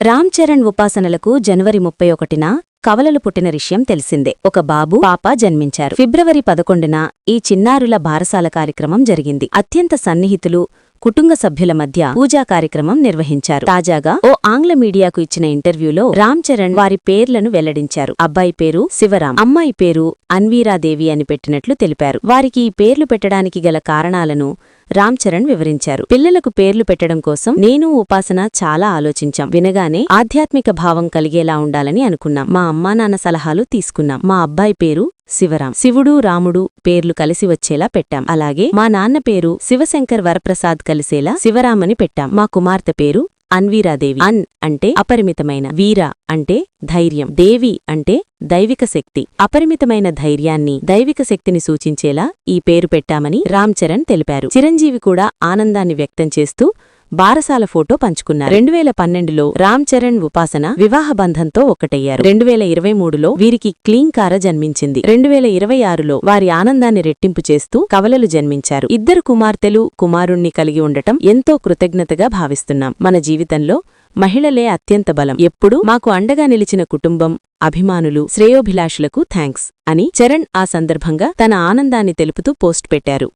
రామ్ చరణ్ ఉపాసనలకు జనవరి 31న కవలలు పుట్టిన విషయం తెలిసిందే. ఒక బాబు పాప జన్మించారు. ఫిబ్రవరి 11న ఈ చిన్నారుల బారసాల కార్యక్రమం జరిగింది. అత్యంత సన్నిహితులు, కుటుంబ సభ్యుల మధ్య పూజా కార్యక్రమం నిర్వహించారు. తాజాగా ఓ ఆంగ్ల మీడియాకు ఇచ్చిన ఇంటర్వ్యూలో రామ్ చరణ్ వారి పేర్లను వెల్లడించారు. అబ్బాయి పేరు శివరాం, అమ్మాయి పేరు అన్వీరాదేవి అని పెట్టినట్లు తెలిపారు. వారికి ఈ పేర్లు పెట్టడానికి గల కారణాలను రామ్ చరణ్ వివరించారు. పిల్లలకు పేర్లు పెట్టడం కోసం నేను ఉపాసన చాలా ఆలోచించాం. వినగానే ఆధ్యాత్మిక భావం కలిగేలా ఉండాలని అనుకున్నాం. మా అమ్మానాన్న సలహాలు తీసుకున్నాం. మా అబ్బాయి పేరు శివరాం, శివుడు రాముడు పేర్లు కలిసి వచ్చేలా పెట్టాం. అలాగే మా నాన్న పేరు శివశంకర్ వరప్రసాద్ కలిసేలా శివరామని పెట్టాం. మా కుమార్తె పేరు అన్వీరాదేవి. అన్ అంటే అపరిమితమైన, వీర అంటే ధైర్యం, దేవి అంటే దైవిక శక్తి. అపరిమితమైన ధైర్యాన్ని, దైవిక శక్తిని సూచించేలా ఈ పేరు పెట్టామని రామ్ చరణ్ తెలిపారు. చిరంజీవి కూడా ఆనందాన్ని వ్యక్తం చేస్తూ బారసాల ఫోటో పంచుకున్నారు. 2012లో రామ్ చరణ్ ఉపాసన వివాహబంధంతో ఒక్కటయ్యారు. 2023లో వీరికి క్లీంకార జన్మించింది. 2026లో వారి ఆనందాన్ని రెట్టింపు చేస్తూ కవలలు జన్మించారు. ఇద్దరు కుమార్తెలు, కుమారుణ్ణి కలిగి ఉండటం ఎంతో కృతజ్ఞతగా భావిస్తున్నాం. మన జీవితంలో మహిళలే అత్యంత బలం. ఎప్పుడూ మాకు అండగా నిలిచిన కుటుంబం, అభిమానులు, శ్రేయోభిలాషులకు థాంక్స్ అని చరణ్ ఆ సందర్భంగా తన ఆనందాన్ని తెలుపుతూ పోస్ట్ పెట్టారు.